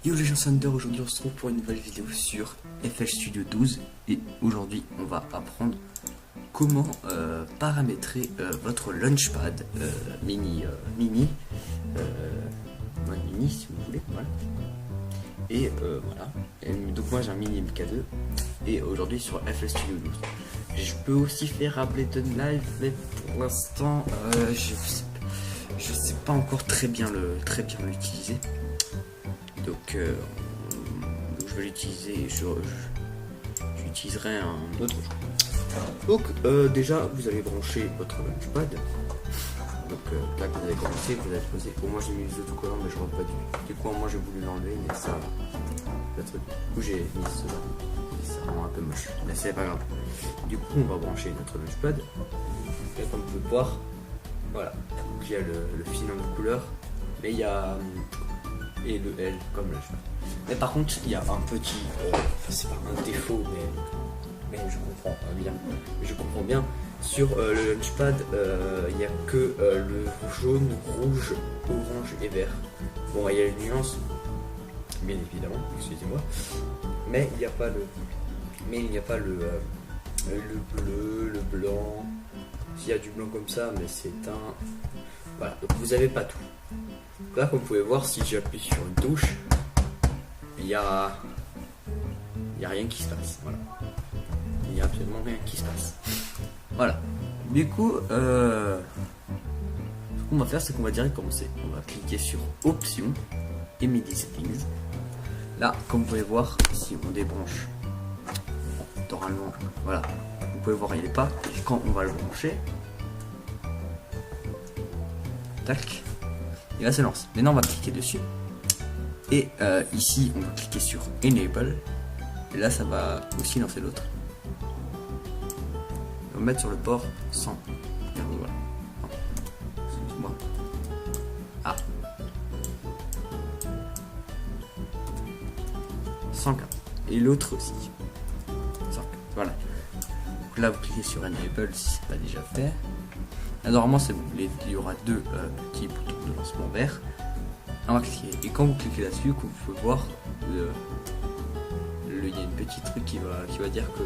Yo les gens Thunder, aujourd'hui on se retrouve pour une nouvelle vidéo sur FL Studio 12 et aujourd'hui on va apprendre comment paramétrer votre Launchpad mini si vous voulez, voilà. Et voilà, et donc moi j'ai un mini MK2 et aujourd'hui sur FL Studio 12 je peux aussi faire Ableton Live, mais pour l'instant je sais pas encore très bien l'utiliser. Donc je vais l'utiliser, j'utiliserai un autre jour. Donc déjà vous allez brancher votre Launchpad. Donc là que vous avez commencé, vous allez poser. Bon, moi j'ai mis les autocollants mais je rentre pas du coup moi j'ai voulu l'enlever, mais ça le truc. Du coup j'ai mis cela. Ça rend un peu moche, mais c'est pas grave. Du coup on va brancher notre Launchpad. Là, comme vous pouvez voir, voilà. Donc il y a le filon de couleur, mais il y a et le L comme Launchpad. Mais par contre il y a un petit, c'est pas un défaut, mais je comprends bien. Sur le Launchpad, il n'y a que le jaune, rouge, orange et vert. Bon, il y a les nuances, bien évidemment, excusez-moi, mais il n'y a pas le bleu, le blanc. S'il y a du blanc comme ça, mais c'est un... Voilà, donc vous n'avez pas tout. Donc là, comme vous pouvez voir, si j'appuie sur une touche, il y a rien qui se passe. Voilà. Il n'y a absolument rien qui se passe. Voilà. Du coup, ce qu'on va faire, c'est qu'on va direct commencer. On va cliquer sur Options et MIDI Settings. Là, comme vous pouvez voir, si on débranche, normalement, voilà, vous pouvez voir, il n'est pas. Et quand on va le brancher, tac, et là, ça lance. Maintenant, on va cliquer dessus. Et ici, on va cliquer sur Enable. Et là, ça va aussi lancer l'autre. On va mettre sur le port 100. Voilà. Excuse-moi. Ah. 104. Et l'autre aussi. 104. Voilà. Donc là, vous cliquez sur Enable si c'est pas déjà fait. Là, normalement, c'est bon. Il y aura deux petits boutons de lancement vert. On va cliquer. Et quand vous cliquez là-dessus, vous pouvez voir il y a une petite truc qui va dire que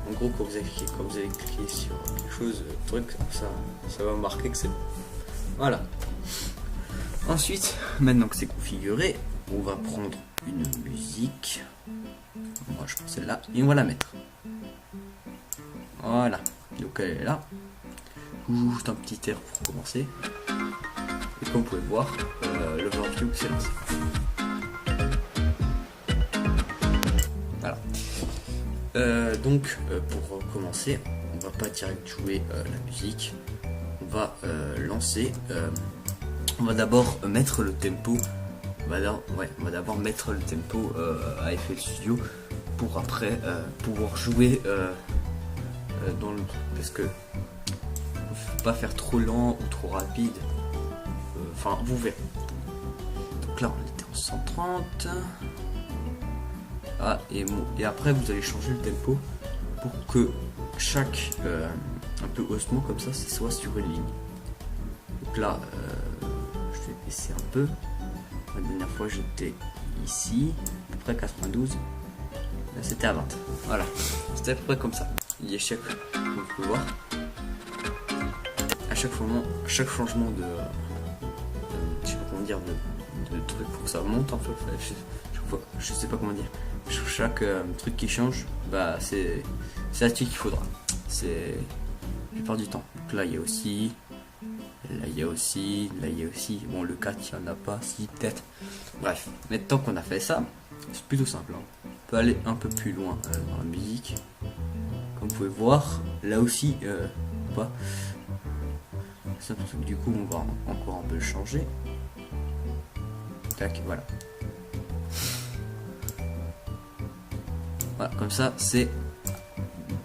en gros quand vous allez cliquer sur quelque chose, ça va marquer que c'est bon. Voilà. Ensuite, maintenant que c'est configuré, on va prendre une musique. Moi je prends celle-là et on va la mettre. Voilà. Donc elle est là. Juste un petit air pour commencer. Et comme vous pouvez voir, l'overview c'est lancé. Voilà. Donc pour commencer, on va pas direct jouer la musique. On va lancer. On va d'abord mettre le tempo. On va d'abord mettre le tempo à FL Studio pour après pouvoir jouer dans le. Parce que faut pas faire trop lent ou trop rapide. Enfin, vous verrez. Donc là, on était en 130. Ah, et après vous allez changer le tempo pour que chaque un peu haussement comme ça soit sur une ligne. Donc là je vais baisser un peu. La dernière fois j'étais ici à peu près 92, là c'était à 20. Voilà, c'était à peu près comme ça. Il y a chaque, comme vous pouvez voir, à chaque changement de je sais pas comment dire, de truc pour que ça monte un peu. Je sais pas comment dire. Chaque truc qui change, bah c'est là-dessus qu'il faudra. C'est la plupart du temps. Donc là il y a aussi, là il y a aussi, là il y a aussi. Bon, le 4 il n'y en a pas, si peut-être. Bref, maintenant qu'on a fait ça, c'est plutôt simple. Hein. On peut aller un peu plus loin dans la musique. Comme vous pouvez voir, là aussi, pas. Du coup, on va encore un peu le changer. Tac, voilà. Voilà, comme ça, c'est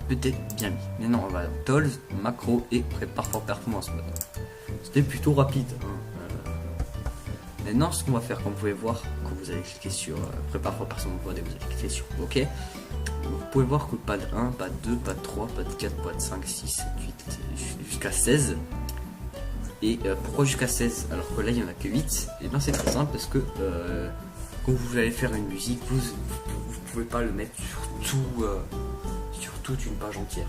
peut-être bien mis. Maintenant, on va dans Tools, Macro et Prépare for Performance Mode. C'était plutôt rapide. Hein. Maintenant, ce qu'on va faire, comme vous pouvez voir, quand vous allez cliquer sur Prépare for Performance Mode et vous allez cliquer sur OK, vous pouvez voir que pad 1, pad 2, pad 3, pad 4, pad 5, 6, 7, 8, jusqu'à 16. Et pourquoi jusqu'à 16 alors que là il n'y en a que 8? Et bien c'est très simple parce que quand vous allez faire une musique, vous pouvez pas le mettre sur toute une page entière.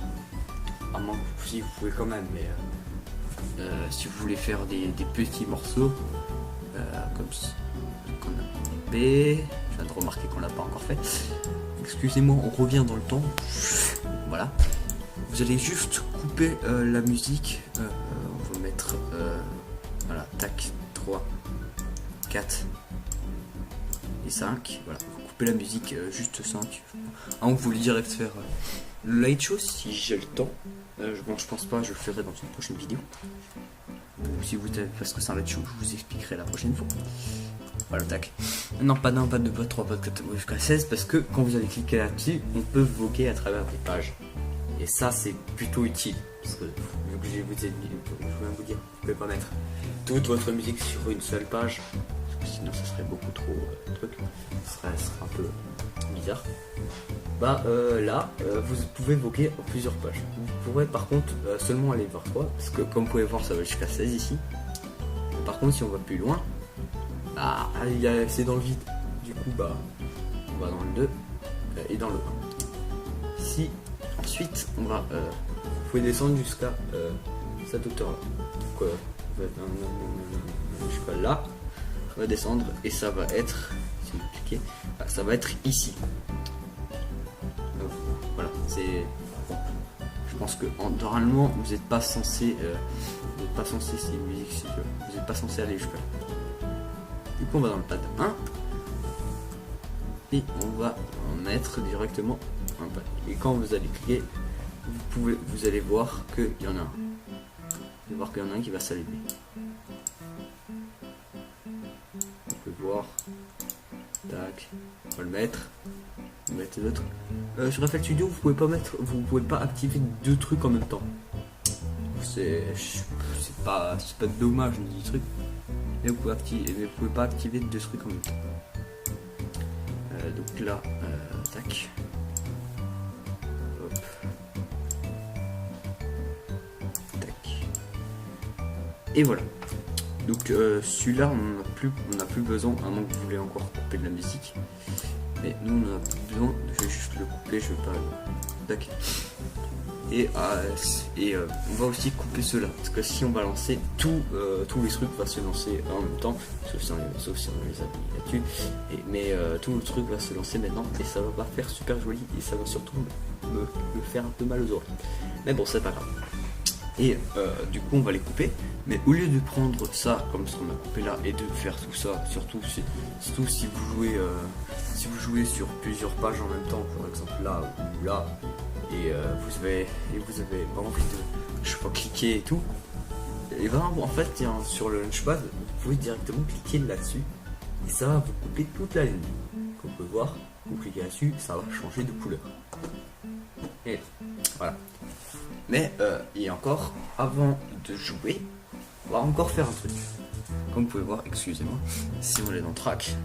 À moins que si vous pouvez quand même, mais si vous voulez faire des petits morceaux, comme ça, qu'on a coupé, je viens de remarquer qu'on l'a pas encore fait. Excusez-moi, on revient dans le temps. Voilà. Vous allez juste couper la musique. On va mettre voilà, tac, 3, 4 et 5. Voilà, vous coupez la musique juste 5. Vous voulez direct faire le light show si j'ai le temps. Bon, je pense pas, je le ferai dans une prochaine vidéo. Ou si vous parce que c'est un light show, je vous expliquerai la prochaine fois. Voilà, tac. Non, pas d'un, pas de, pas de 3, pas de 4, jusqu'à 16, parce que quand vous allez cliquer là-dessus, on peut voguer à travers des pages. Et ça, c'est plutôt utile. Parce que, vu que je viens de vous dire, vous pouvez pas mettre toute votre musique sur une seule page. Parce que sinon, ça serait beaucoup trop truc. Ce serait un peu bizarre. Là, vous pouvez voguer en plusieurs pages. Vous pourrez par contre seulement aller voir 3. Parce que, comme vous pouvez voir, ça va jusqu'à 16 ici. Par contre, si on va plus loin, c'est dans le vide. Du coup, on va dans le 2 et dans le 1. Si ensuite on va, vous pouvez descendre jusqu'à cette hauteur là. Jusqu'à là, on va descendre et ça va être, si vous cliquez, ça va être ici. Donc, voilà, c'est bon. Je pense que normalement vous n'êtes pas censé, si musique, vous n'êtes pas censé aller jusqu'à là. Du coup, on va dans le pad 1 et on va en mettre directement un pad. Et quand vous allez cliquer, vous allez voir qu'il y en a un. Vous allez voir qu'il y en a un qui va s'allumer. On peut voir. Tac. On va le mettre. On va mettre l'autre. Sur FL Studio, vous pouvez pas activer deux trucs en même temps. C'est pas dommage ni truc. Mais vous pouvez pas activer deux trucs en même temps. Donc là, tac. Hop. Tac. Et voilà. Donc celui-là, on n'a plus besoin, à moins que vous voulez encore couper de la musique. Mais nous, on n'a plus besoin. Je vais juste le couper, je vais pas le. Tac. Et on va aussi couper cela, parce que si on va lancer tous les trucs va se lancer en même temps, sauf si on les a mis là-dessus, mais tout le truc va se lancer maintenant et ça va pas faire super joli et ça va surtout me faire un peu mal aux oreilles. Mais bon, c'est pas grave. Et du coup on va les couper, mais au lieu de prendre ça comme ce qu'on a coupé là et de faire tout ça, surtout si vous jouez sur plusieurs pages en même temps, par exemple là ou là, et vous avez pas envie de, je sais pas, cliquer et tout, et ben en fait sur le launchpad vous pouvez directement cliquer là-dessus et ça va vous couper toute la ligne. Comme on peut voir, vous cliquez là-dessus, ça va changer de couleur. Et voilà. Mais et encore, avant de jouer, on va encore faire un truc. Comme vous pouvez voir, excusez-moi, si on est dans Track,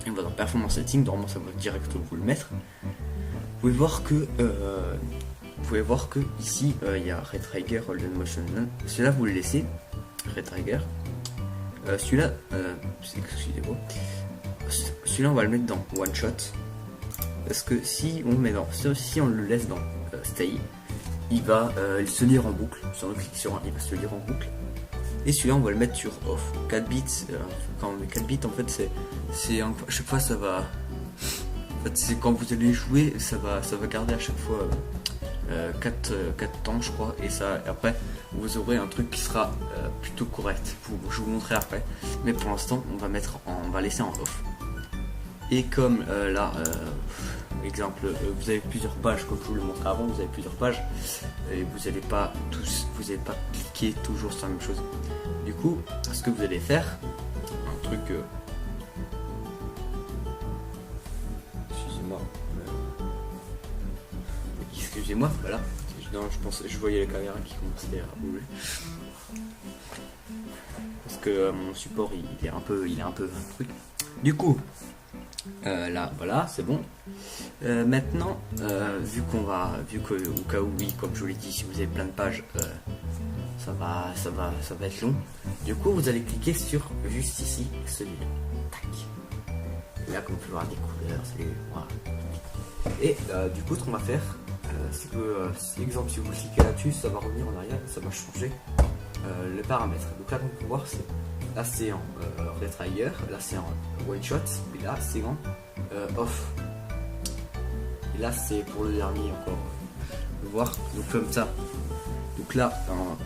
et on va dans Performance Setting, normalement ça va directement vous le mettre. Vous pouvez voir que ici il y a Red Trigger, Hold Motion None. Celui-là vous le laissez, Red Trigger. Celui-là, excusez-moi, celui-là on va le mettre dans One Shot. Parce que si on le laisse dans Stay, il va se lire en boucle. Si on clique sur un, il va se lire en boucle. Et celui-là on va le mettre sur Off. 4 bits, quand on met 4 bits en fait c'est à chaque fois ça va. En fait c'est quand vous allez jouer, ça va garder à chaque fois 4 temps je crois. Et ça après vous aurez un truc qui sera plutôt correct. Je vous montrerai après. Mais pour l'instant on va laisser en Off. Et comme là, exemple, vous avez plusieurs pages, comme je vous le montrais avant, vous avez plusieurs pages, et vous n'allez pas cliquer toujours sur la même chose. Du coup, ce que vous allez faire, un truc, excusez-moi, voilà, je voyais la caméra qui commençait à bouger. Parce que mon support il est un peu un truc. Du coup, là voilà, c'est bon. Maintenant, vu que au cas où, oui, comme je vous l'ai dit, si vous avez plein de pages, ça va être long. Du coup, vous allez cliquer sur juste ici celui-là. Tac. Et là, comme vous pouvez voir des couleurs, voilà. Et du coup, ce qu'on va faire, c'est que, si exemple, si vous cliquez là-dessus, ça va revenir en arrière, ça va changer les paramètres. Donc là, comme vous pouvez voir, là c'est en retrigger, là c'est en one shot, et là c'est en off. Et là c'est pour le dernier encore. Vous pouvez voir, donc comme ça. Donc là,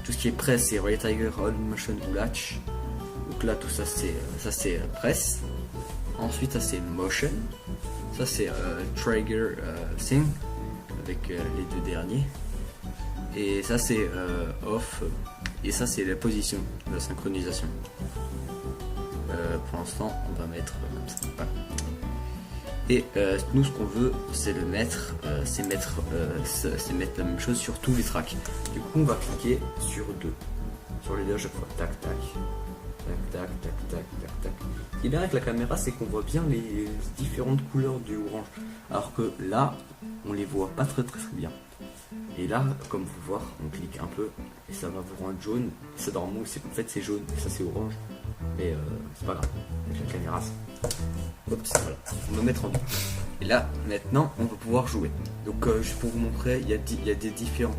tout ce qui est press, c'est retrigger, on motion ou latch. Donc là, tout ça c'est press. Ensuite, ça c'est motion. Ça c'est trigger thing avec les deux derniers. Et ça c'est off. Et ça c'est la position de la synchronisation. Pour l'instant, on va mettre comme ça. Voilà. Et nous, ce qu'on veut, c'est le mettre, c'est mettre la même chose sur tous les tracks. Du coup, on va cliquer sur sur les deux à chaque fois. Tac, tac, tac, tac, tac, tac, tac, tac. Ce qui est bien avec la caméra, c'est qu'on voit bien les différentes couleurs du orange, alors que là, on les voit pas très bien. Et là, comme vous pouvez voir, on clique un peu et ça va vous rendre jaune. Et ça normalement, en fait, c'est jaune et ça c'est orange. Mais c'est pas grave, avec la caméra. Hop, voilà. On va mettre en vue. Et là, maintenant, on va pouvoir jouer. Donc, juste pour vous montrer, il y a des différents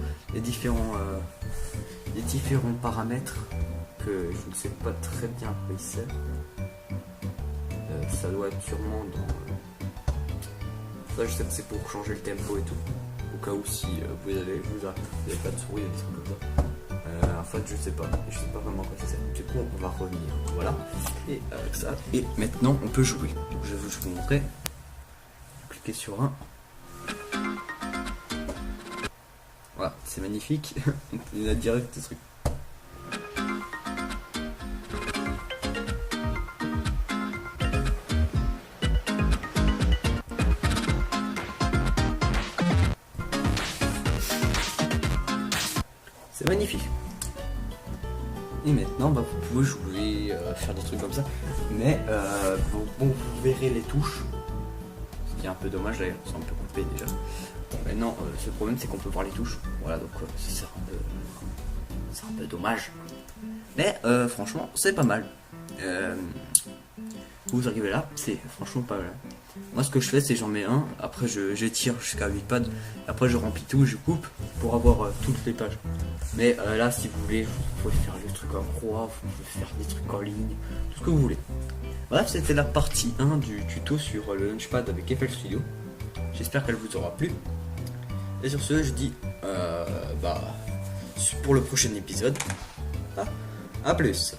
paramètres que je ne sais pas très bien à quoi ils servent. Ça doit être sûrement dans. Ça, je sais que c'est pour changer le tempo et tout. Au cas où si vous avez pas de souris, des trucs comme ça. En fait, je sais pas vraiment quoi ça sert. Du coup, on va revenir. Voilà. Et ça. Et maintenant, on peut jouer. Donc, je vais vous montrer. Cliquez sur un. Voilà, c'est magnifique. Il a direct ce truc. C'est magnifique. Et maintenant, vous pouvez jouer, faire des trucs comme ça. Mais bon, vous verrez les touches. Ce qui est un peu dommage d'ailleurs, c'est un peu coupé déjà. Maintenant, ce problème c'est qu'on peut voir les touches. Voilà, donc c'est un peu dommage. Mais franchement, c'est pas mal. Vous arrivez là, c'est franchement pas mal. Moi, ce que je fais, c'est j'en mets un. Après, j'étire jusqu'à 8 pads. Après, je remplis tout, je coupe pour avoir toutes les pages. Mais là, si vous voulez, vous pouvez faire des trucs en croix, vous pouvez faire des trucs en ligne, tout ce que vous voulez. Bref, c'était la partie 1 du tuto sur le Launchpad avec FL Studio. J'espère qu'elle vous aura plu. Et sur ce, je dis pour le prochain épisode, à plus.